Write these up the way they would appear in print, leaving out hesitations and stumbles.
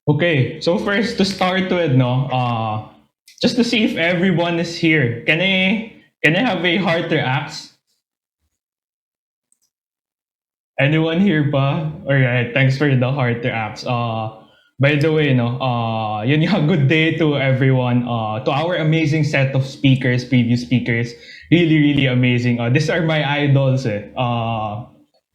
Okay, so first to start with, no, just to see if everyone is here. Can I have a heart reacts? Anyone here pa? All right, thanks for the heart reacts. By the way, no, yun yung good day to everyone. To our amazing set of speakers, previous speakers, really, really amazing. These are my idols.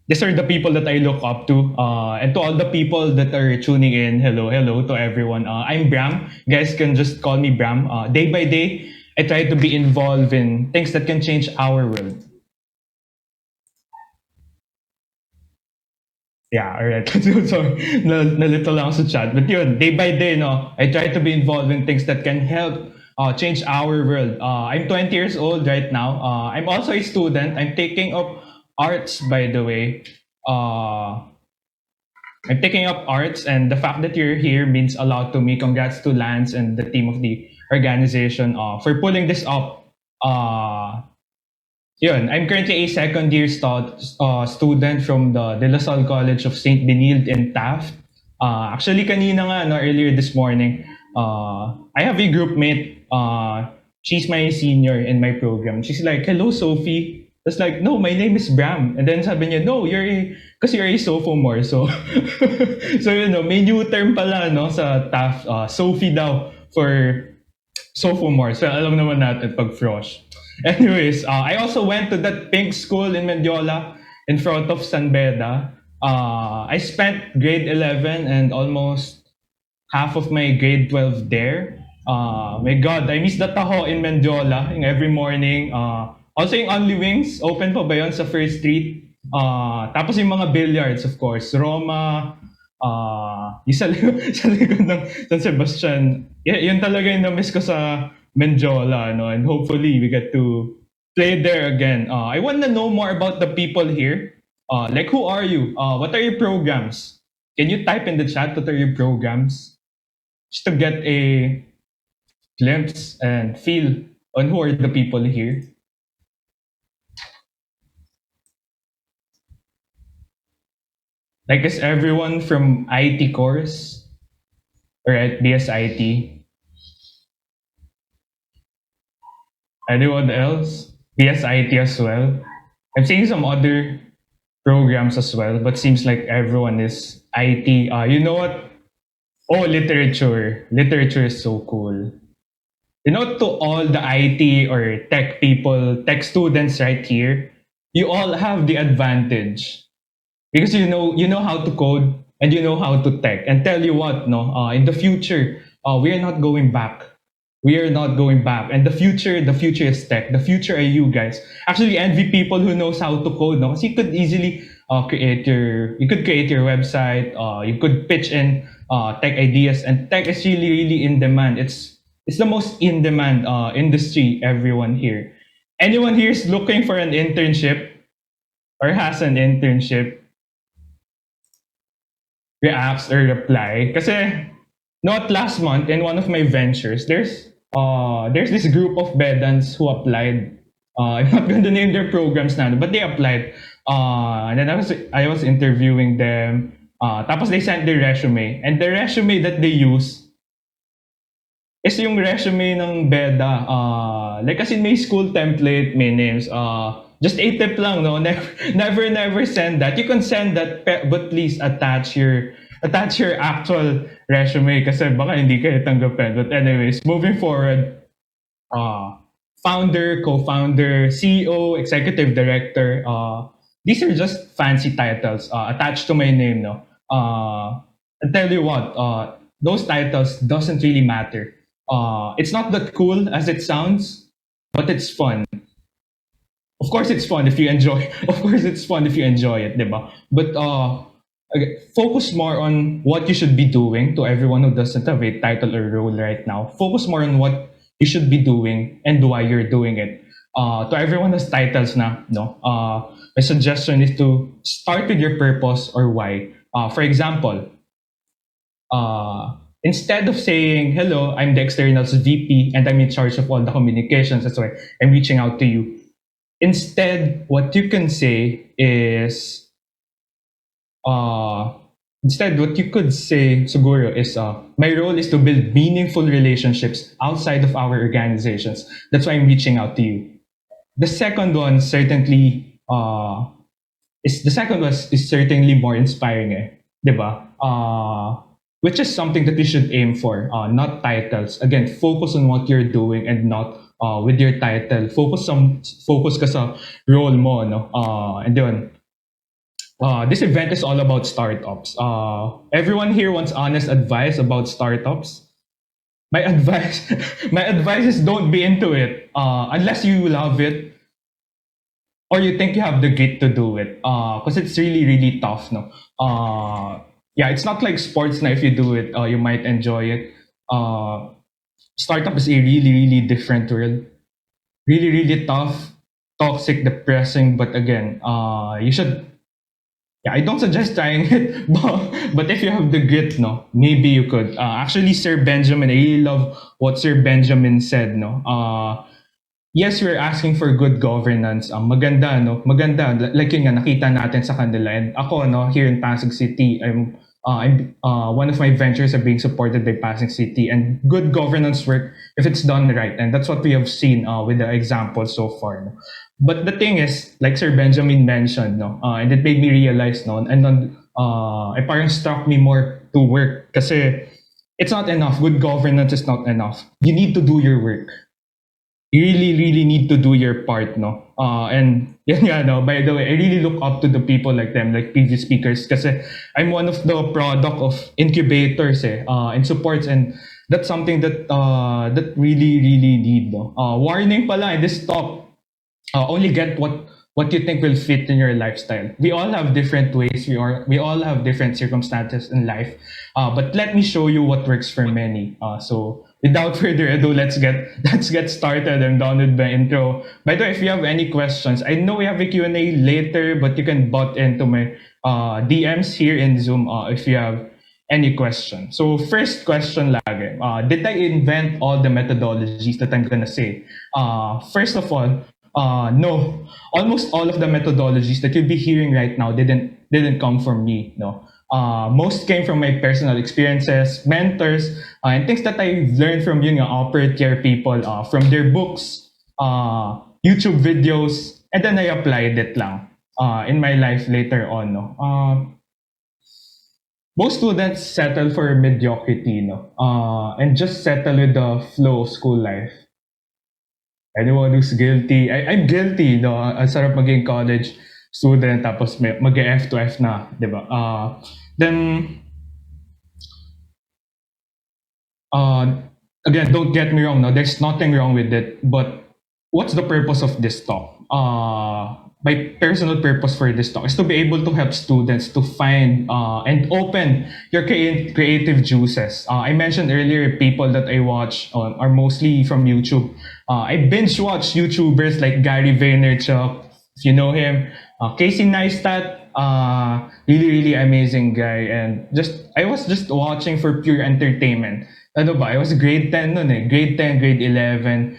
These are the people that I look up to. And to all the people that are tuning in, hello, hello to everyone. I'm Bram. You guys can just call me Bram. Day by day, I try to be involved in things that can change our world. Yeah, alright. So, sorry, nalito lang ako sa chat. But yun, day by day, no, I try to be involved in things that can help change our world. I'm 20 years old right now. I'm also a student. I'm taking up arts, by the way. Uh, I'm taking up arts, and the fact that you're here means a lot to me. Congrats to Lance and the team of the organization for pulling this up. Yun, I'm currently a second year student from the De La Salle College of St. Benilde in Taft. Actually, kanina nga, no, earlier this morning, I have a group mate. She's my senior in my program. She's like, hello, Sophie. That's like, no, my name is Bram. And then sabi niya, no, because you're a sophomore. So, so you know, may new term pala, no, sa Taft. Sophie daw for sophomore. So, alam naman natin pag frosh. Anyways, I also went to that pink school in Mendiola in front of San Beda. I spent grade 11 and almost half of my grade 12 there. My God, I miss the taho in Mendiola yung every morning. Also yung Only Wings, open pa ba yun sa First Street? Tapos yung mga billiards, of course. Roma, yung sa, sa likod ng San Sebastian. Yun talaga yung na-miss ko sa Mendiola, no? And hopefully we get to play there again. I want to know more about the people here. Like, who are you? What are your programs? Can you type in the chat what are your programs? Just to get a glimpse and feel on who are the people here. Like, is everyone from IT course or at BSIT? Anyone else? BSIT as well. I'm seeing some other programs as well, but seems like everyone is IT. You know what? Oh, literature. Literature is so cool. You know, to all the IT or tech people, tech students right here, you all have the advantage because you know how to code and you know how to tech. And tell you what, no, in the future, we are not going back. We are not going back. And the future is tech. The future are you guys. Actually, envy people who knows how to code, no? Because you could easily create your website. You could pitch in tech ideas, and tech is really, really in demand. It's the most in demand industry. Everyone here, anyone here is looking for an internship or has an internship, reacts or reply. Kasi not last month in one of my ventures, there's this group of Bedans who applied. I'm not going to name their programs now, but they applied. And then I was interviewing them. Tapos they sent their resume, and the resume that they use is yung resume ng Beda. Like kasi may school template, may names. Just a tip lang, no? Never send that. You can send that, but please attach your actual resume kasi baka hindi kayo tanggapin. But anyways, moving forward, founder, co-founder, CEO, executive director. These are just fancy titles attached to my name, no? I tell you what, those titles doesn't really matter. It's not that cool as it sounds, but it's fun. Of course, it's fun if you enjoy. Of course, it's fun if you enjoy it, diba? But okay, focus more on what you should be doing. To everyone who doesn't have a title or role right now, focus more on what you should be doing and why you're doing it. To everyone who's titles na, no. My suggestion is to start with your purpose or why. For example, instead of saying, hello, I'm the externals VP and I'm in charge of all the communications, that's why I'm reaching out to you. Instead, what you can say is, uh, Instead, what you could say, siguro, is my role is to build meaningful relationships outside of our organizations. That's why I'm reaching out to you. The second one certainly is certainly more inspiring, 'di ba? Which is something that we should aim for, not titles. Again, focus on what you're doing and not with your title. Focus ka sa role mo, no? And yun, this event is all about startups. Everyone here wants honest advice about startups. My advice, my advice is don't be into it unless you love it or you think you have the grit to do it. Because it's really really tough, no. Yeah, it's not like sports. Now, if you do it, you might enjoy it. Uh, Startup is a really really different world. Really really tough, toxic, depressing. But again, you should, yeah, I don't suggest trying it, but if you have the grit, no, maybe you could. Actually, Sir Benjamin, I really love what Sir Benjamin said, no. Yes, we're asking for good governance. Maganda, no, maganda. Like yun nga, nakita natin sa kanila. And ako, no, here in Pasig City, one of my ventures are being supported by Pasig City, and good governance work if it's done right, and that's what we have seen with the example so far. No? But the thing is, like Sir Benjamin mentioned, no, and it made me realize, no, and then it parang struck me more to work kasi it's not enough. Good governance is not enough. You need to do your work. You really, really need to do your part, no? And yun nga, no, by the way, I really look up to the people like them, like previous speakers, kasi I'm one of the product of incubators, and supports, and that's something that really, really need, no? Warning pala, this talk, only get what you think will fit in your lifestyle. We all have different ways. We all have different circumstances in life. But let me show you what works for many. So without further ado, let's get started. I'm done with the intro. By the way, if you have any questions, I know we have a Q&A later, but you can butt into my DMs here in Zoom if you have any question. So first question lagi, did I invent all the methodologies that I'm gonna say? First of all, no, almost all of the methodologies that you'll be hearing right now didn't come from me. No, most came from my personal experiences, mentors, and things that I've learned from upper tier people, from their books, YouTube videos, and then I applied it lang in my life later on. No, most students settle for mediocrity, no, and just settle with the flow of school life. Anyone who's guilty, I'm guilty, no? Ang sarap maging college student tapos mag-F to F na, di ba? Then, uh, again, don't get me wrong, no? There's nothing wrong with it, but what's the purpose of this talk? My personal purpose for this talk is to be able to help students to find and open your creative juices. I mentioned earlier, people that I watch are mostly from YouTube. I binge watch YouTubers like Gary Vaynerchuk, if you know him, Casey Neistat, really really amazing guy, and I was just watching for pure entertainment. Ano ba? I was grade 10 nun grade 10, grade 11,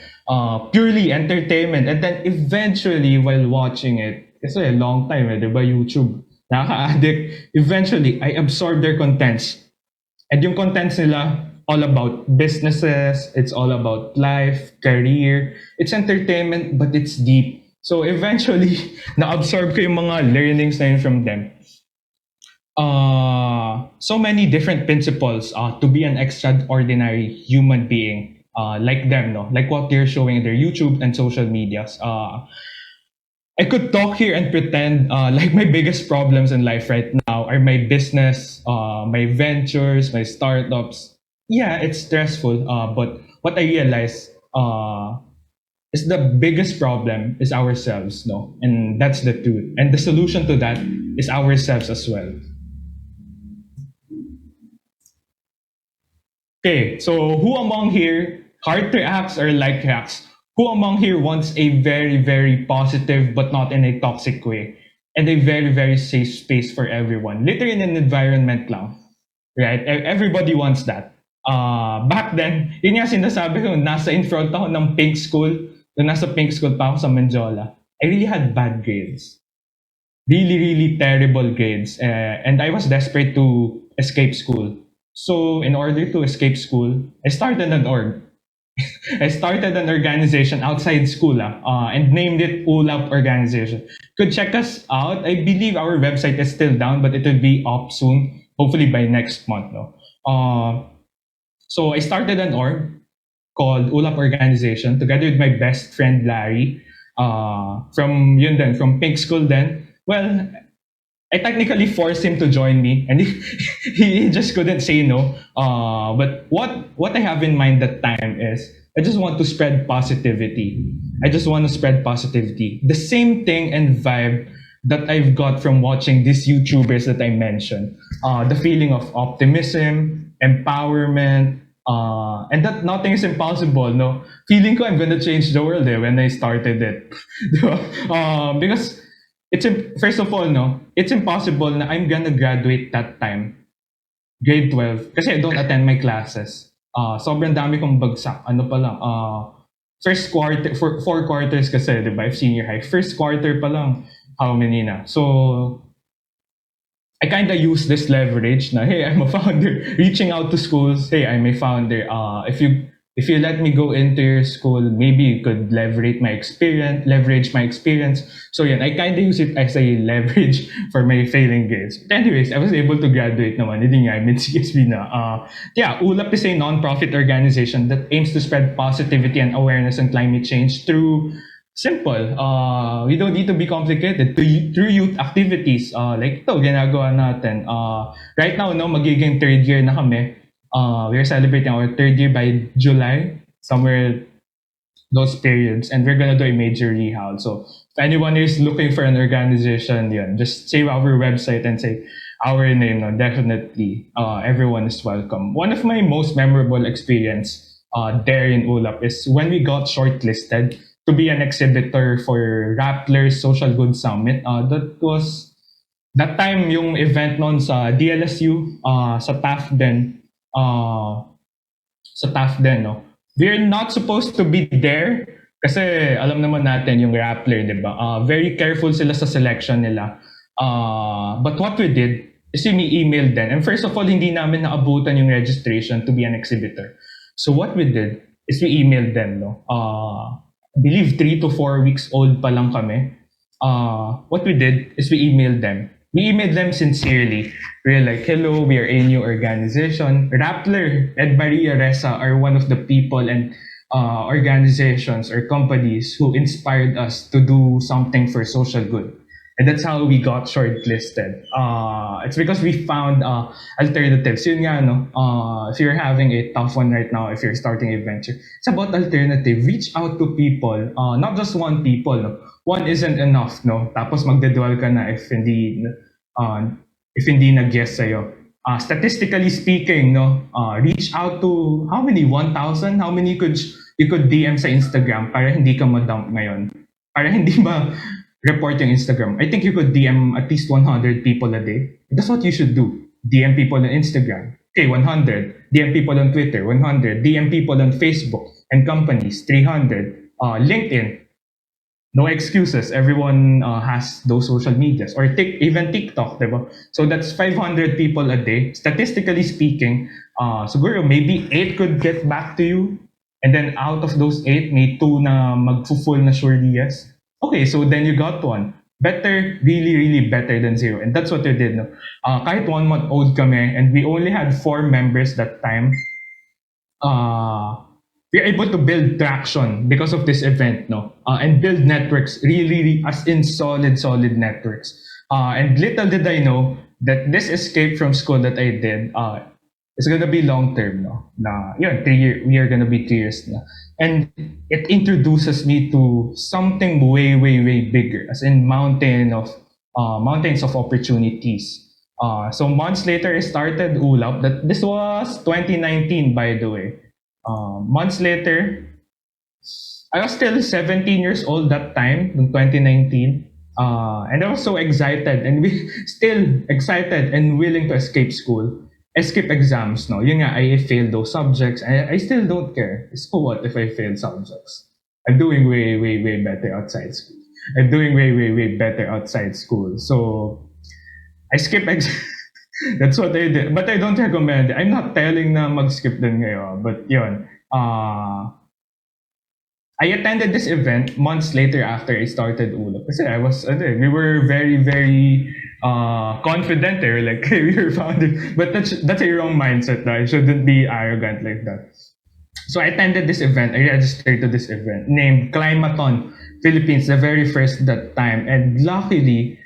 purely entertainment. And then eventually, while watching it, it's a long time, di ba, YouTube, nakaka-addict. Eventually, I absorbed their contents. And yung contents nila, all about businesses, it's all about life, career. It's entertainment, but it's deep. So eventually, na-absorb ko yung mga learnings na yun from them. So many different principles to be an extraordinary human being, like them, no, like what they're showing in their YouTube and social medias. I could talk here and pretend like my biggest problems in life right now are my business, my ventures, my startups. Yeah, it's stressful, but what I realize is the biggest problem is ourselves, no, and that's the truth. And the solution to that is ourselves as well. Okay, so who among here, heart reacts or like reacts? Who among here wants a very, very positive but not in a toxic way, and a very, very safe space for everyone? Literally in an environment lang, right? Everybody wants that. Back then, yun nga sinasabi ko, nasa in front ako ng pink school, nasa pink school pa ako sa Menjola. I really had bad grades. really terrible grades, and I was desperate to escape school. So in order to escape school, I started an org. I started an organization outside school and named it ULAP Organization. Could check us out. I believe our website is still down, but it will be up soon, hopefully by next month. No? So I started an org called ULAP Organization together with my best friend Larry from Pink School then. Well, I technically forced him to join me, and he just couldn't say no. But what I have in mind that time is I just want to spread positivity. I just want to spread positivity. The same thing and vibe that I've got from watching these YouTubers that I mentioned. The feeling of optimism, empowerment, and that nothing is impossible. No, feeling ko I'm gonna change the world when I started it. Because first of all, no, it's impossible na I'm gonna graduate that time, grade 12, kasi I don't attend my classes. Sobrang dami kong bagsak. Ano pa lang, first quarter, four quarters kasi, di ba, senior high. First quarter pa lang, how many na? So, I kind of use this leverage na, hey, I'm a founder, reaching out to schools, hey, I'm a founder. If you let me go into your school, maybe you could leverage my experience. So yeah, I kind of use it as a leverage for my failing grades. But anyways, I was able to graduate naman. Hindi nga, mid-CSB na. Yeah, ULAP is a non-profit organization that aims to spread positivity and awareness on climate change through simple. We don't need to be complicated. Through youth activities, like ito, ginagawa natin. Right now, no, magiging third year na kami. We're celebrating our third year by July, somewhere those periods, and we're gonna do a major rehaul. So if anyone is looking for an organization, yeah, just save our website and say our name. No, definitely, everyone is welcome. One of my most memorable experience there in ULAP is when we got shortlisted to be an exhibitor for Rappler's Social Good Summit. That time yung event noon sa DLSU, sa TAF din. Sa TAF din, no? We're not supposed to be there kasi alam naman natin yung Rappler, di ba? Very careful sila sa selection nila. But what we did is we emailed them. And first of all, hindi namin naabutan yung registration to be an exhibitor. So what we did is we emailed them, no? I believe 3 to 4 weeks old pa lang kami. What we did is we emailed them. We emailed them sincerely. We're like, hello, we are a new organization. Rappler, Ed Maria Reza are one of the people and organizations or companies who inspired us to do something for social good. And that's how we got shortlisted. It's because we found alternatives. Yun nga, no? If you're having a tough one right now, if you're starting a venture, it's about alternative. Reach out to people, not just one people. No? One isn't enough, no? Tapos magdedwell ka na if hindi nag-yes sa'yo. Statistically speaking, no, reach out to how many? 1,000? How many you could DM sa Instagram para hindi ka ma-dump ngayon? Para hindi report yung Instagram. I think you could DM at least 100 people a day. That's what you should do. DM people on Instagram. Okay, 100. DM people on Twitter. 100. DM people on Facebook and companies. 300. LinkedIn. No excuses. Everyone has those social medias. Or even TikTok, diba? So that's 500 people a day. Statistically speaking, siguro maybe 8 could get back to you. And then out of those 8, may 2 na mag-full na surely yes. Okay, so then you got one. Better, really better than 0. And that's what we did. No? Kahit 1 month old kami, and we only had 4 members that time, we are able to build traction because of this event, no? And build networks, really, as in solid networks. And little did I know that this escape from school that I did is gonna be long term, no? We are gonna be 3 years na. And it introduces me to something way bigger, as in mountains of opportunities. So months later, I started ULAP. This was 2019, by the way. Months later, I was still 17 years old that time, in 2019. And I was so excited, and still excited and willing to escape school. Escape exams, no? Yun nga, I failed those subjects. I still don't care. So what if I fail subjects? I'm doing way better outside school. I'm doing way, way, way better outside school. So I skip That's what I did. But I don't recommend it. I'm not telling na mag-skip din ngayon. But yun. I attended this event months later after I started ULO. Kasi we were very, very confident there. Like, we were founded. But that's a wrong mindset. I shouldn't be arrogant like that. So I attended this event. I registered to this event named Climaton Philippines, the very first that time. And luckily,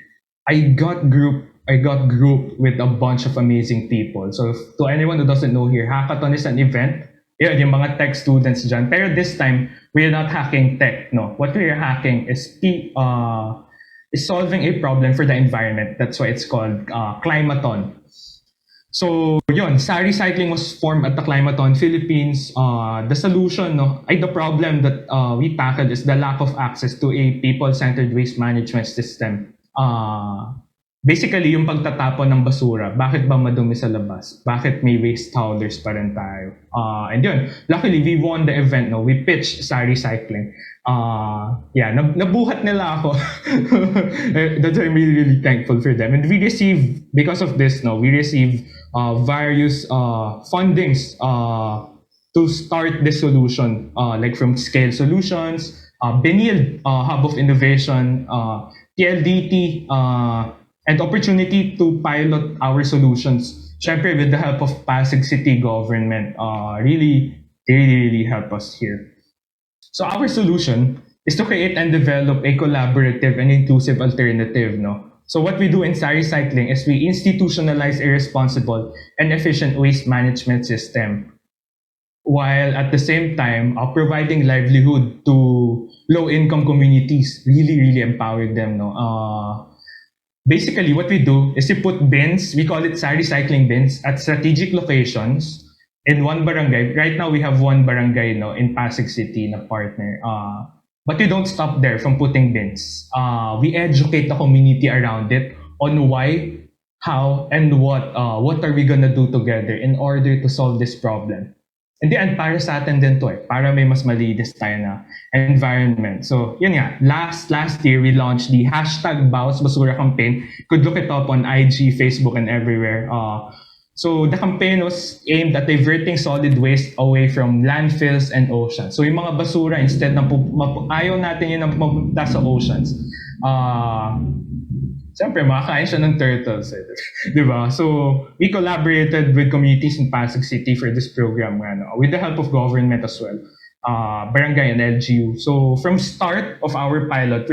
I got grouped with a bunch of amazing people. So to anyone who doesn't know here, hackathon is an event. Yun, yung mga tech students dyan. Pero this time, we're not hacking tech. No, what we're hacking is solving a problem for the environment. That's why it's called Climaton. So yun, SARI cycling was formed at the Climaton Philippines. The solution, the problem that we tackled is the lack of access to a people-centered waste management system. Basically, yung pagtatapon ng basura, bakit ba madumi sa labas? Bakit may waste haulers pa rin tayo? And yun, luckily, we won the event. No? We pitched SARI cycling. Nabuhat nila ako. That's why I'm really, really thankful for them. And we received, because of this, we received various fundings to start this solution, like from Scale Solutions, Benil Hub of Innovation, PLDT, and opportunity to pilot our solutions. Syempre, with the help of Pasig City government, really, really, really help us here. So our solution is to create and develop a collaborative and inclusive alternative. No? So what we do in SARI Cycling is we institutionalize a responsible and efficient waste management system, while at the same time providing livelihood to low-income communities, really, really empowering them. No? Basically, what we do is we put bins, we call it SARI cycling bins, at strategic locations in one barangay. Right now, we have one barangay in Pasig City na partner. But we don't stop there from putting bins. We educate the community around it on why, how, and what are we gonna do together in order to solve this problem. And then, para sa atin din to para may mas malinis tayo na environment. So, yun nga, last year, we launched the hashtag Bawas Basura campaign. You could look it up on IG, Facebook, and everywhere. So, the campaign was aimed at diverting solid waste away from landfills and oceans. So, yung mga basura, instead na ayaw natin yun na mapunta sa oceans. Siyempre, makakain siya ng turtles. Di ba? So, we collaborated with communities in Pasig City for this program with the help of government as well, barangay and LGU. So, from start of our pilot,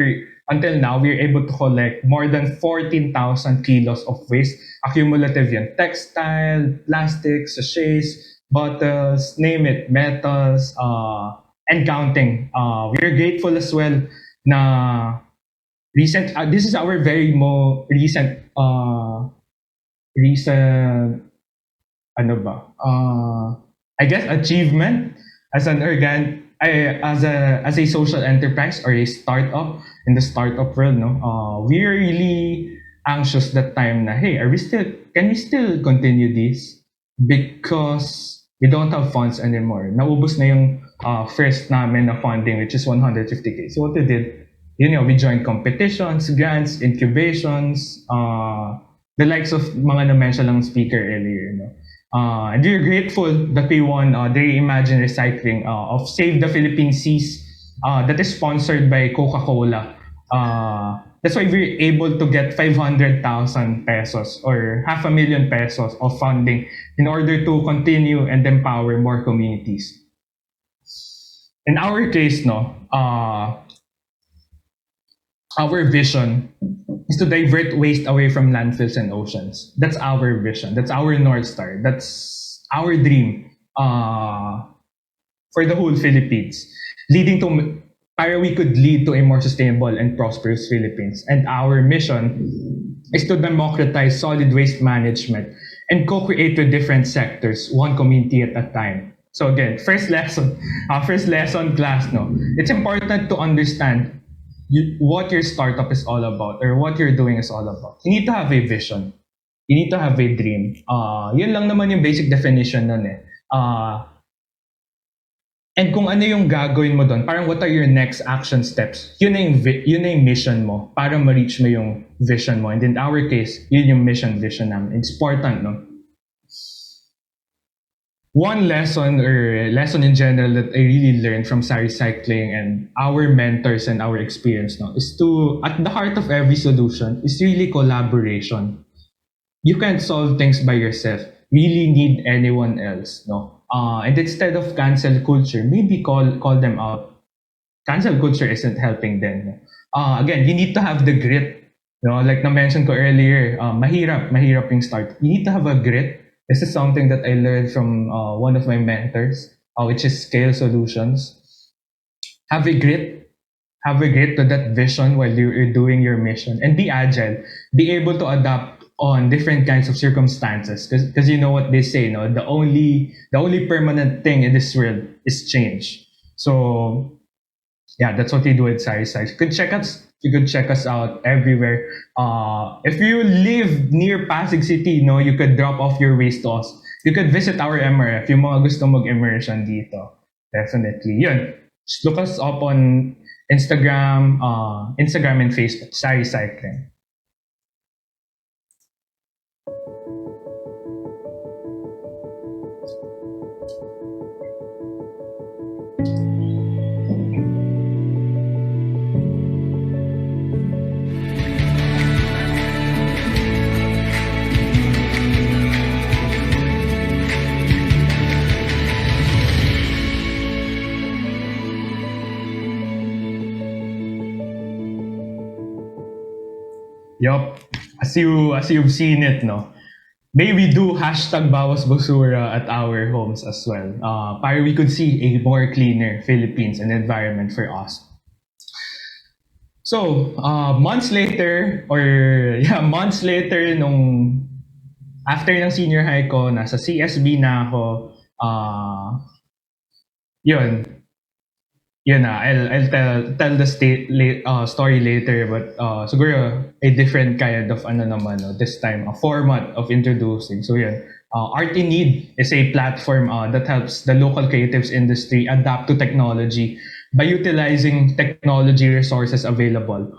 until now, we're able to collect more than 14,000 kilos of waste. Accumulative yan. Textile, plastic, sachets, bottles, name it, metals, and counting. We're grateful as well na this is our very recent I guess achievement as a social enterprise or a startup in the startup world. We're really anxious that time na, hey, can we still continue this? Because we don't have funds anymore. Naubos na yung first namin na funding, which is 150K. So what we did, we joined competitions, grants, incubations, the likes of mga na-mention lang speaker earlier. And we're grateful that we won the Reimagine Recycling of Save the Philippine Seas that is sponsored by Coca-Cola. That's why we're able to get 500,000 pesos or 500,000 pesos of funding in order to continue and empower more communities. In our case, our vision is to divert waste away from landfills and oceans. That's our vision. That's our North Star. That's our dream for the whole Philippines, para we could lead to a more sustainable and prosperous Philippines. And our mission is to democratize solid waste management and co-create with different sectors, one community at a time. So again, first lesson class, it's important to understand what your startup is all about or what you're doing is all about. You need to have a vision. You need to have a dream. Yun lang naman yung basic definition nun . And kung ano yung gagawin mo doon, parang what are your next action steps? Yun na yung mission mo para ma-reach mo yung vision mo. And in our case, yun yung vision namin. It's important, no? One lesson or lesson in general that I really learned from Sari Cycling and our mentors and our experience, no, is to, at the heart of every solution is really collaboration. You can't solve things by yourself. Really need anyone else, no? And instead of cancel culture, maybe call them out. Cancel culture isn't helping them. No? Again, you need to have the grit. No, like na mention ko earlier, mahirap yung start. You need to have a grit. This is something that I learned from one of my mentors, which is Scale Solutions. Have a grit, have a grit to that vision while you're doing your mission, and be agile. Be able to adapt on different kinds of circumstances, because you know what they say, no, the only permanent thing in this world is change. So yeah, that's what we do at Sari Sites. You could check us out everywhere. If you live near Pasig City, no, you could drop off your waste to us. You could visit our MRF, yung mga gusto mag-immersion dito. Definitely. Yun. Just look us up on Instagram and Facebook, Sari Cycling. Yup. As you've seen it, no. May we do hashtag bawas basura at our homes as well. Para we could see a more cleaner Philippines and environment for us. So, months later, nung after ng senior high ko, nasa CSB na ako, yun, I'll tell the story later, but siguro a different kind of this time a format of introducing. So yun, Art in Need is a platform that helps the local creatives industry adapt to technology by utilizing technology resources available.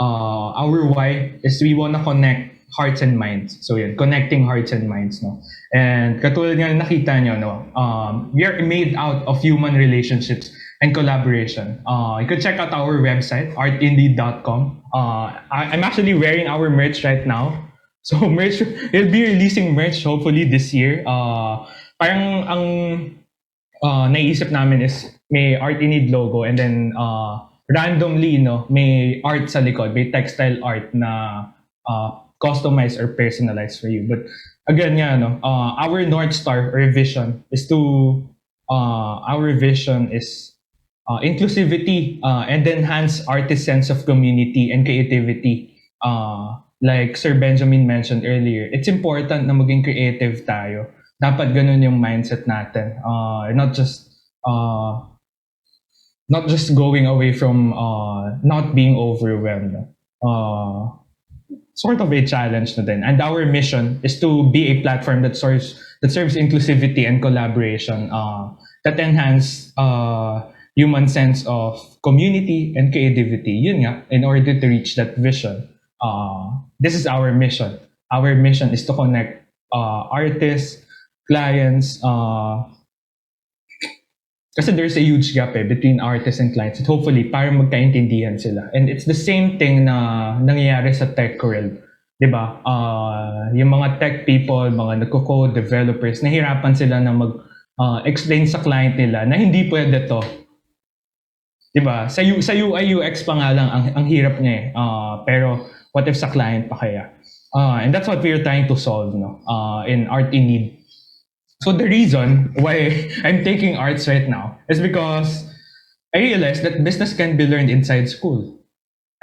Our why is we wanna connect hearts and minds. So yun, connecting hearts and minds, no. And katulad nga nakita nyo, no, we are made out of human relationships and collaboration. You could check out our website, artindeed.com. I'm actually wearing our merch right now. So merch, we'll be releasing merch hopefully this year. Parang ang naisip namin is may Art in Need logo, and then randomly, no, may art sa likod, may textile art na customized or personalized for you. But again, our North Star or vision is inclusivity and enhance artist sense of community and creativity. Like Sir Benjamin mentioned earlier, it's important na maging creative tayo. Dapat ganun yung mindset natin. Not just going away from not being overwhelmed. Sort of a challenge na din. And our mission is to be a platform that serves inclusivity and collaboration, that enhance human sense of community and creativity. Yun nga, in order to reach that vision. This is our mission. Our mission is to connect artists, clients, kasi there's a huge gap between artists and clients. And hopefully, parang magkaintindihan sila. And it's the same thing na nangyayari sa tech world. Diba? Yung mga tech people, mga nagko-code developers, nahirapan sila na explain sa client nila na hindi pwede to. Diba? Sa UI UX pa nga lang, ang hirap niya pero what if sa client pa kaya? And that's what we're trying to solve, no? In Art in Need. So the reason why I'm taking arts right now is because I realized that business can be learned inside school.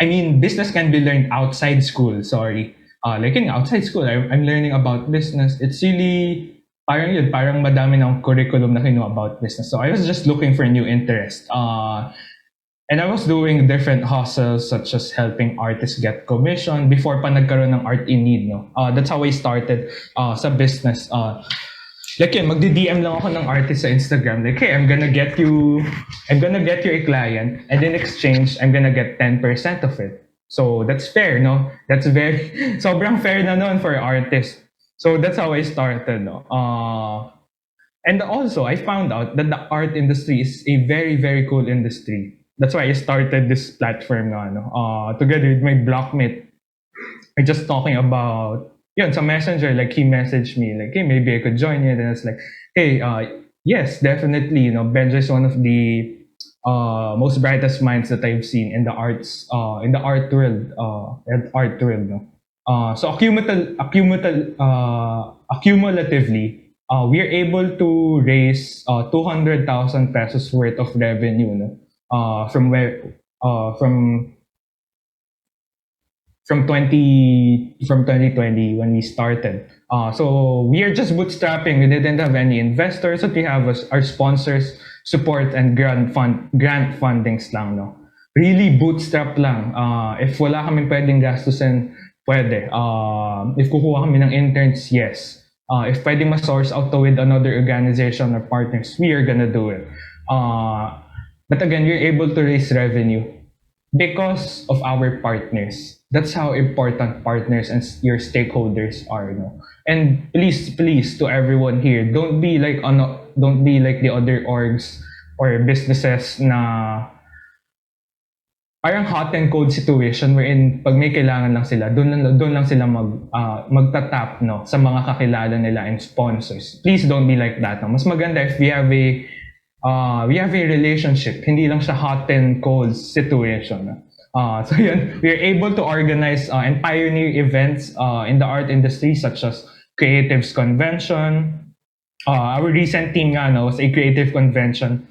I mean, business can be learned outside school, sorry. Like in outside school, I'm learning about business. It's really, parang madami ng curriculum na kinuha about business. So I was just looking for a new interest. And I was doing different hustles such as helping artists get commission before pa nagkaroon ng Art in Need, no? That's how I started sa business. Like yun, magdi-DM lang ako ng artist sa Instagram. Like, hey, I'm gonna get you a client, and in exchange, I'm gonna get 10% of it. So that's fair, no? That's very, sobrang fair na nun for artists. So that's how I started, no? And also, I found out that the art industry is a very, very cool industry. That's why I started this platform na, ano, together with my blockmate. I just talking about yun sa messenger, like he messaged me like, hey, maybe I could join you. And I was like, hey, yes, definitely. You know, Benjo is one of the most brightest minds that I've seen in the arts, in the art world. No? So accumulatively, we are able to raise 200,000 pesos worth of revenue, no? From where from 2020 when we started. So we are just bootstrapping. We didn't have any investors. What we have was our sponsors, support, and grant fundings lang, no? Really bootstrap lang. If wala kami pwedeng gastusin, pwede. If kukuha kami ng interns, yes. If pwedeng ma-source out to with another organization or partners, we are gonna do it. But again, we're able to raise revenue because of our partners. That's how important partners and your stakeholders are, no? And please to everyone here, don't be like the other orgs or businesses na parang hot and cold situation wherein pag may kailangan lang sila, doon lang sila magtatap, no, sa mga kakilala nila and sponsors. Please don't be like that, no? Mas maganda if we have a relationship, hindi lang siya hot and cold situation. So yun, we are able to organize and pioneer events in the art industry such as Creatives Convention. Our recent team nga, no, was a creative convention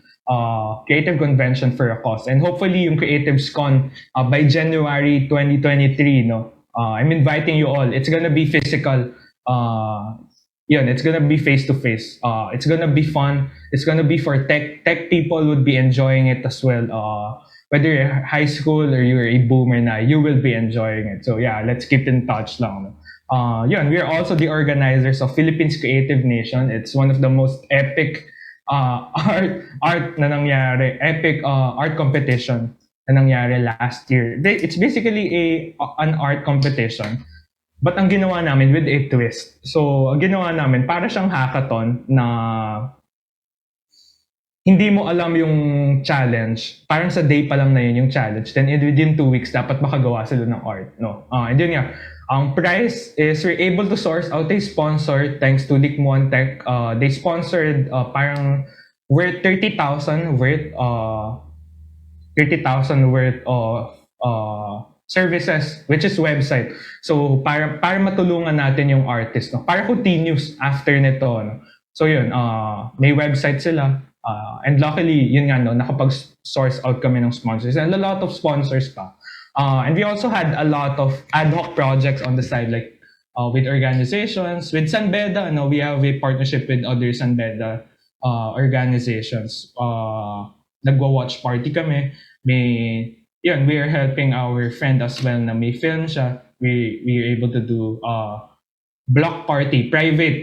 for a cause. And hopefully yung Creatives Con by January 2023, no, I'm inviting you all. It's gonna be physical. It's gonna be face to face. It's gonna be fun. It's gonna be for tech people would be enjoying it as well. Whether you're high school or you're a boomer na, you will be enjoying it. So yeah, let's keep in touch lang. We are also the organizers of Philippines Creative Nation. It's one of the most epic art na nangyari, epic art competition na nangyari last year. It's basically an art competition. But ang ginawa namin with a twist. So, ang ginawa namin, para siyang hackathon na hindi mo alam yung challenge. Parang sa day pa lang na yun yung challenge. Then within 2 weeks, dapat makagawa sila ng art. No? And yun nga, ang prize is we're able to source out a sponsor thanks to Likmuan Tech. They sponsored parang worth 30,000 worth of services, which is website. So para matulungan natin yung artist, no? Para continuous after nito, no? So yun, may website sila. And luckily, yun nga, no, nakapag-source out kami ng sponsors. And a lot of sponsors pa. And we also had a lot of ad hoc projects on the side, like with organizations. With San Beda, no, we have a partnership with other San Beda organizations. Nagwa-watch party kami. We are helping our friend as well na may film siya. We are able to do block party, private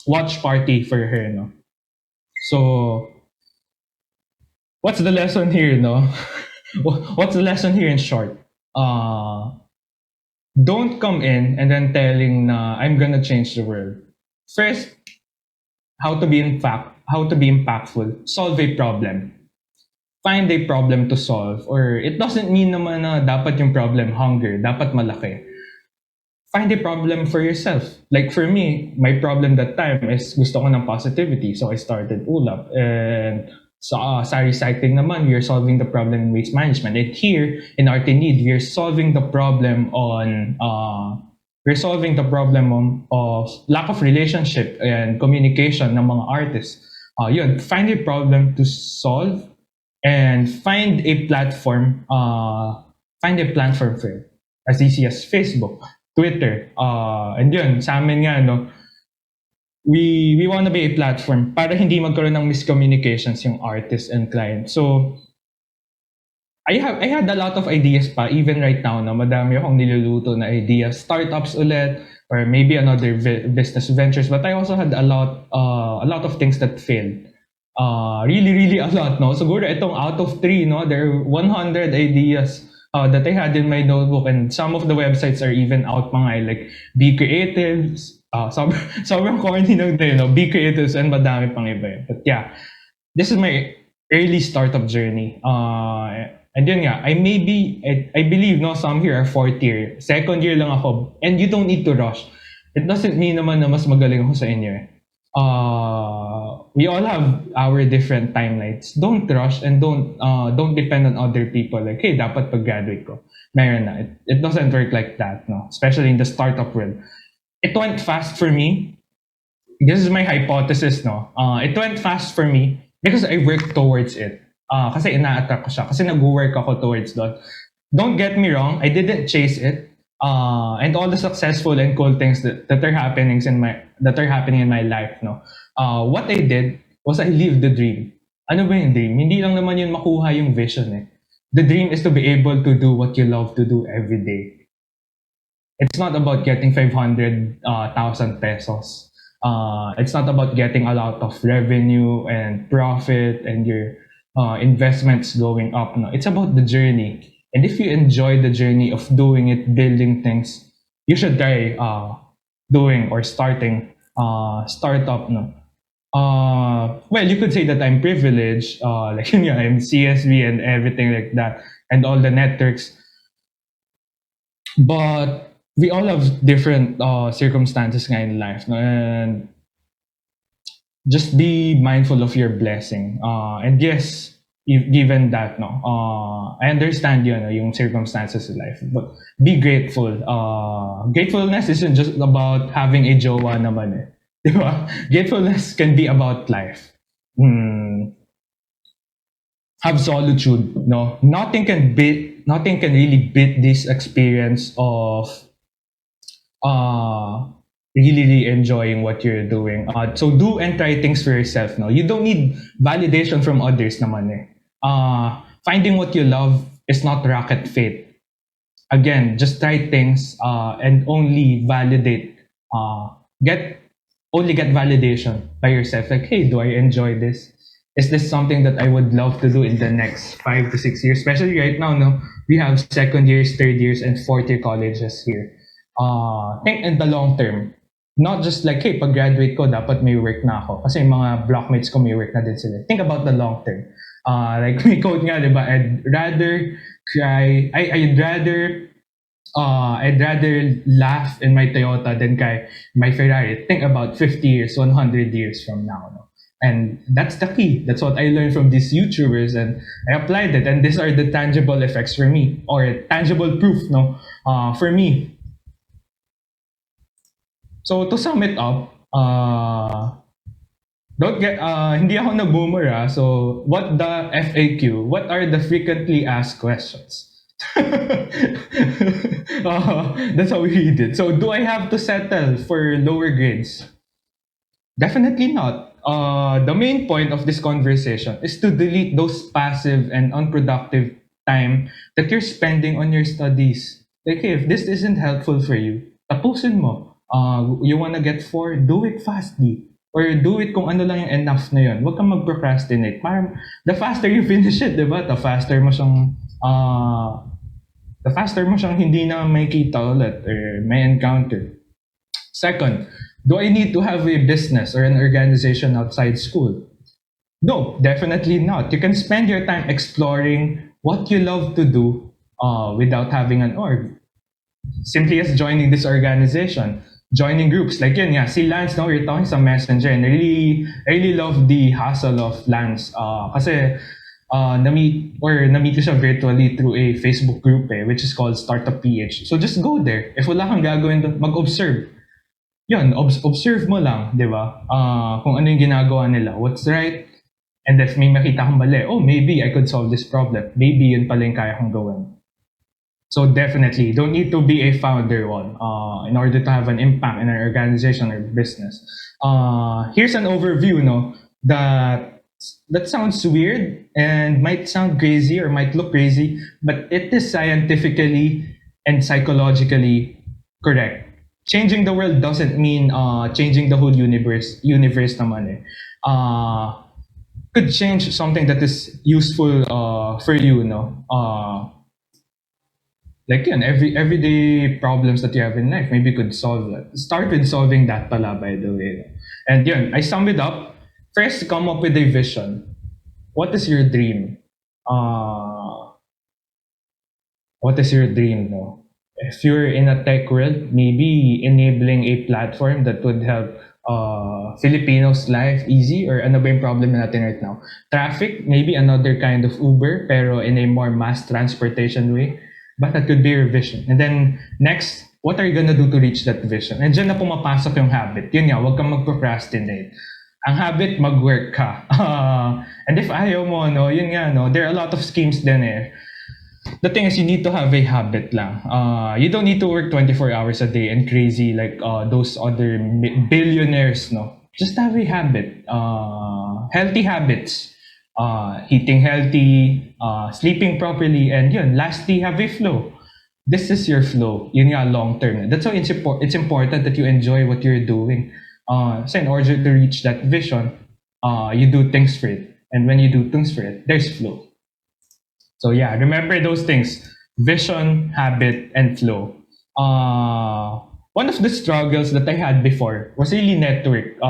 watch party for her, no? So, what's the lesson here, no? What's the lesson here in short? Don't come in and then telling na I'm gonna change the world. First, how to be impactful. Solve a problem. Find a problem to solve. Or it doesn't mean naman na dapat yung problem hunger, dapat malaki. Find a problem for yourself. Like for me, my problem that time is gusto ko ng positivity. So I started ULAP. And sa recycling naman, we are solving the problem in waste management. And here, in Art in Need, we are solving the problem of lack of relationship and communication ng mga artists. Find a problem to solve and find a platform for it. As easy as Facebook, Twitter, and yun, sa amin nga, no, we want to be a platform para hindi magkaroon ng miscommunications yung artist and client. So, I had a lot of ideas pa, even right now, no, madami akong niluluto na ideas. Startups ulit, or maybe another business ventures. But I also had a lot of things that failed. Really, really a lot, no? Siguro itong out of three, no? There are 100 ideas that I had in my notebook, and some of the websites are even out mga like Be Creatives, sobrang corny lang din, no? Be Creatives and madami pang iba. But yeah, this is my early startup journey. And yun nga, I believe no, some here are fourth year. Second year lang ako. And you don't need to rush. It doesn't mean naman na mas magaling ako sa inyo. We all have our different timelines. Don't rush and don't depend on other people. Like, hey, dapat pag-graduate ko. Meron na. It doesn't work like that, no? Especially in the startup world. It went fast for me. This is my hypothesis, no? It went fast for me because I worked towards it. Kasi ina-attract ko siya. Kasi nag-work ako towards that. Don't get me wrong, I didn't chase it. And all the successful and cool things that are happening in my life, no? What I did was I lived the dream. Ano ba yung dream? Hindi lang naman yun makuha yung vision eh. The dream is to be able to do what you love to do every day. It's not about getting 500,000 pesos. It's not about getting a lot of revenue and profit and your investments going up. No, it's about the journey. And if you enjoy the journey of doing it, building things, you should try doing or starting startup. No, well, you could say that I'm privileged. Like yeah, I'm CSV and everything like that, and all the networks. But we all have different circumstances nga in life, no? And just be mindful of your blessing. And yes, given that, no, I understand yun, yung circumstances in life, but be grateful. Gratefulness isn't just about having a jowa naman eh. Diba? Gratefulness can be about life. Have solitude, no? Nothing can really beat this experience of really, really enjoying what you're doing. So do and try things for yourself. No, you don't need validation from others naman eh. Finding what you love is not rocket fate. Again, just try things and only validate. Get validation by yourself. Like, hey, do I enjoy this? Is this something that I would love to do in the next 5 to 6 years? Especially right now, no, we have second years, third years, and fourth year colleges here. Think in the long term. Not just like, hey, pag-graduate ko, dapat may work na ako. Kasi yung mga blockmates ko may work na din sila. Think about the long term. Like may quote nga, diba? I'd rather laugh in my Toyota than kay my Ferrari. Think about 50 years, 100 years from now. No? And that's the key. That's what I learned from these YouTubers, and I applied it. And these are the tangible effects for me, or tangible proof, no, for me. So to sum it up, don't get hindi ako na-boomer. So what the FAQ? What are the frequently asked questions? That's how we read it. So do I have to settle for lower grades? Definitely not. The main point of this conversation is to delete those passive and unproductive time that you're spending on your studies. Like, hey, if this isn't helpful for you, tapusin mo. You wanna get 4, do it fastly. Or do it kung ano lang yung enough na yun. Huwag kang mag-procrastinate. Parang, the faster you finish it, diba? The faster mo siyang hindi na makikita ulit or may encounter. Second, do I need to have a business or an organization outside school? No, definitely not. You can spend your time exploring what you love to do without having an org. Simply as joining this organization, joining groups. Like yun, yeah, si Lance, no, we're talking sa Messenger, and I really love the hustle of Lance. Kasi na-meet ko siya virtually through a Facebook group which is called Startup PH. So just go there. If wala kang gagawin doon, mag-observe. Yun, observe mo lang, di ba? Kung ano yung ginagawa nila, what's right, and if may makita kang mali, oh, maybe I could solve this problem. Maybe yun pala yung kaya kong gawin. So definitely, don't need to be a founder one in order to have an impact in an organization or business. Here's an overview, no, that sounds weird and might sound crazy or might look crazy, but it is scientifically and psychologically correct. changing the world doesn't mean changing the whole universe naman eh. Could change something that is useful for you, no? Like yun, everyday problems that you have in life, maybe you could solve that. Start with solving that pala, by the way. And yun, I sum it up. First, come up with a vision. What is your dream? Uh, what is your dream, no? If you're in a tech world, maybe enabling a platform that would help Filipinos' life easy, or ano ba yung problem natin right now? Traffic, maybe another kind of Uber, pero in a more mass transportation way. But that could be your vision. And then next, what are you gonna do to reach that vision? And dyan na pumapasok yung habit. Yun nga, huwag kang mag-procrastinate. Ang habit, mag-work ka. And if ayaw mo, no, yun nga, no, there are a lot of schemes din eh. The thing is, you need to have a habit lang. You don't need to work 24 hours a day and crazy like those other billionaires, no? Just have a habit. Healthy habits. Eating healthy, sleeping properly, and yun, lastly, have a flow. This is your flow. Yun nga, long term. That's why it's important that you enjoy what you're doing. So in order to reach that vision, you do things for it. And when you do things for it, there's flow. So yeah, remember those things: vision, habit, and flow. One of the struggles that I had before was really network.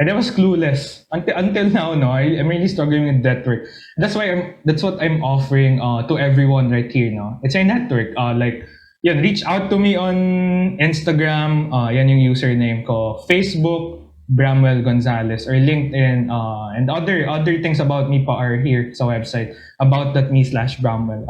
And I was clueless until now. No, I'm really struggling with network. That's what I'm offering to everyone right here. No, it's a network. Like, yeah, reach out to me on Instagram. Yan yung username ko. Facebook, Bramwell Gonzales, or LinkedIn, and other things about me pa are here sa website, about.me/Bramwell.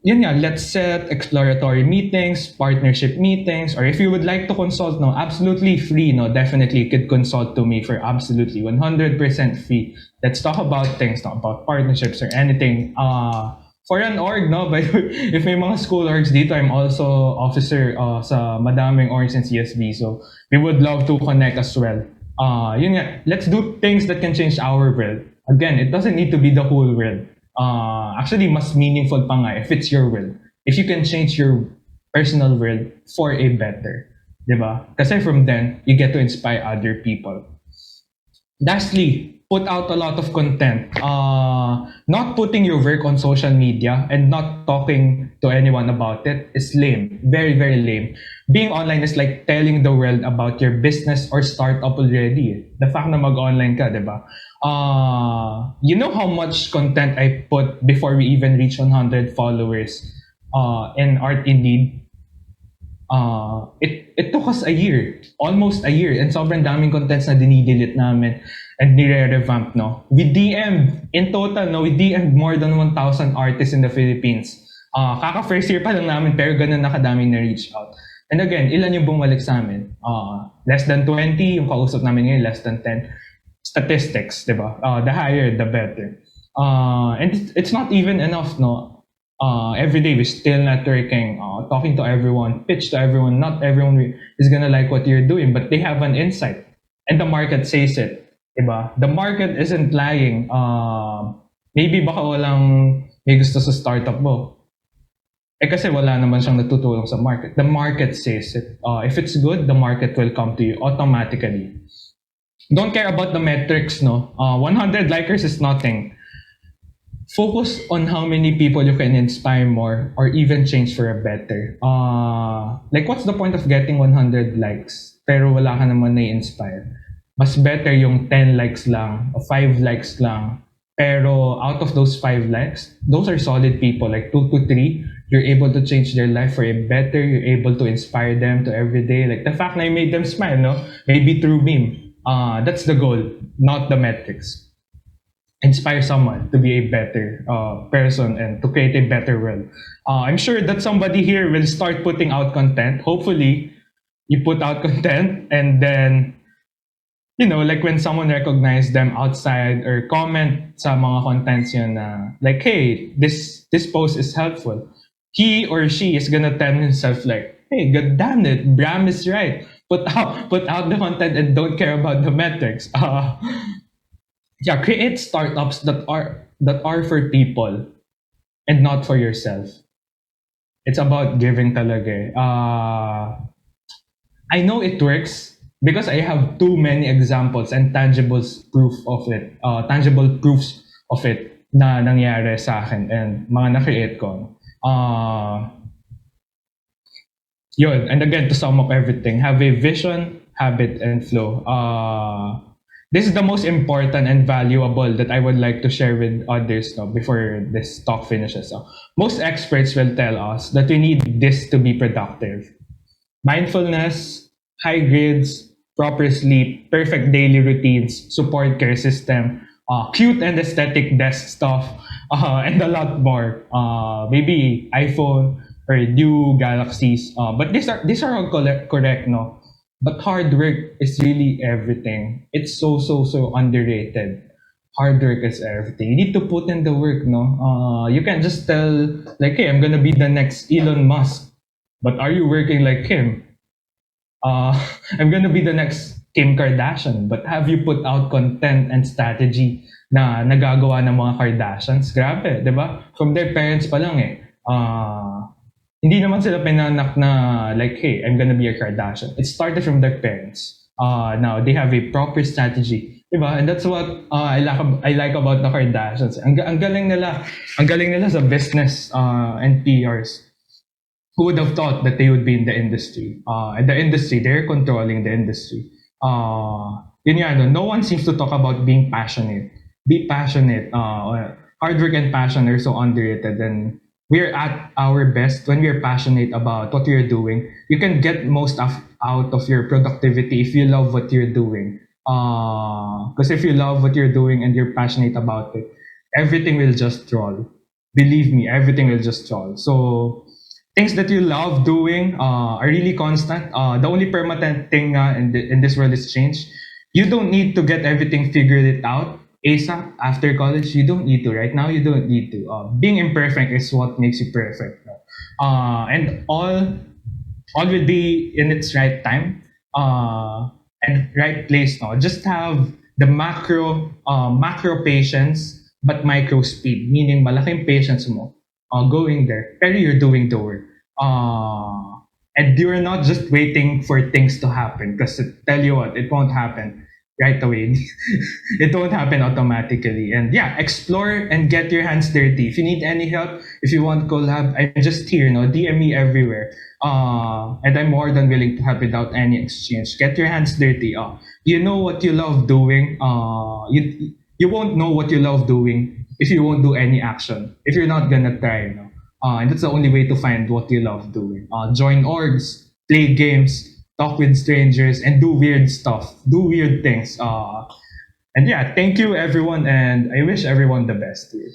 Yun nga, let's set exploratory meetings, partnership meetings, or if you would like to consult, no, absolutely free, no, definitely you could consult to me for absolutely 100% free. Let's talk about things, no, about partnerships or anything. For an org, no, by the way, if may mga school orgs dito, I'm also officer sa madaming orgs in CSB, so we would love to connect as well. Yun nga, let's do things that can change our world. Again, it doesn't need to be the whole world. Actually, mas meaningful pa nga if it's your world. If you can change your personal world for a better. Diba? Kasi from then, you get to inspire other people. Lastly, put out a lot of content. Not putting your work on social media and not talking to anyone about it is lame. Very, very lame. Being online is like telling the world about your business or startup already. The fact na mag-online ka, diba? You know how much content I put before we even reach 100 followers in Art Indeed? It took us a year, almost a year, and sobrang daming contents na dinidelete namin and nire-revamp, no? We DM'd, in total, no, we DM'd more than 1,000 artists in the Philippines. Kaka first year pa lang namin, pero ganun nakadaming na-reach out. And again, ilan yung bumalik sa amin? Less than 20, yung kausap namin ngayon, less than 10. Statistics, diba? The higher, the better. And it's not even enough, no? Every day we're still networking, talking to everyone, pitch to everyone. Not everyone is gonna like what you're doing, but they have an insight, and the market says it, diba? The market isn't lying. Maybe baka walang may gusto sa startup mo. Kasi wala naman siyang natutulong sa market. The market says it. If it's good, the market will come to you automatically. Don't care about the metrics, no? 100 likers is nothing. Focus on how many people you can inspire more or even change for a better. Like, what's the point of getting 100 likes pero wala ka naman na-inspire? Mas better yung 10 likes lang o 5 likes lang. Pero out of those 5 likes, those are solid people. Like 2 to 3, you're able to change their life for a better. You're able to inspire them to every day. Like the fact na you made them smile, no? Maybe through meme. That's the goal, not the metrics. Inspire someone to be a better person and to create a better world. I'm sure that somebody here will start putting out content. Hopefully, you put out content and then, you know, like when someone recognizes them outside or comment sa mga contents yun na, like, hey, this post is helpful. He or she is gonna tell himself like, hey, god damn it, Bram is right. Put out the content and don't care about the metrics. Yeah, create startups that are for people and not for yourself. It's about giving talaga eh. I know it works because I have too many examples and tangible proofs of it na nangyari sa akin and mga na-create ko. Yun, and again, to sum up everything, have a vision, habit, and flow. This is the most important and valuable that I would like to share with others no, before this talk finishes. So, most experts will tell us that we need this to be productive. Mindfulness, high grades, proper sleep, perfect daily routines, support care system, cute and aesthetic desk stuff, and a lot more. Maybe iPhone or new galaxies. But these are all correct, no? But hard work is really everything. It's so underrated. Hard work is everything. You need to put in the work, no? You can't just tell like, hey, I'm gonna be the next Elon Musk. But are you working like him? uh, I'm gonna be the next Kim Kardashian. But have you put out content and strategy na nagagawa ng mga Kardashians? Grabe, di ba? From their parents pa lang eh. Hindi naman sila pinanak na like, hey, I'm gonna be a Kardashian. It started from their parents. Now, they have a proper strategy. Diba? And that's what I like about the Kardashians. Ang galing nila sa business and PRs. Who would have thought that they would be in the industry? And the industry, they're controlling the industry. Yun nga, no one seems to talk about being passionate. Be passionate. Hard work and passion are so underrated. And we're at our best when we're passionate about what we're doing. You can get most out of your productivity if you love what you're doing. Because if you love what you're doing and you're passionate about it, everything will just roll. Believe me, everything will just roll. So things that you love doing are really constant. The only permanent thing in this world is change. You don't need to get everything figured it out ASAP after college. You don't need to. Right now, you don't need to. Being imperfect is what makes you perfect. No? And all will be in its right time and right place. No? Just have the macro patience but micro speed. Meaning, malaking patience mo going there, pero you're doing the work. And you're not just waiting for things to happen because tell you what, it won't happen right away. It won't happen automatically. And yeah, explore and get your hands dirty. If you need any help, if you want collab, I'm just here, no? DM me everywhere. And I'm more than willing to help without any exchange. Get your hands dirty. You know what you love doing. You won't know what you love doing if you won't do any action. If you're not gonna try, no? And that's the only way to find what you love doing. Join orgs, play games, talk with strangers, and do weird stuff. Do weird things. And yeah, thank you everyone, and I wish everyone the best here.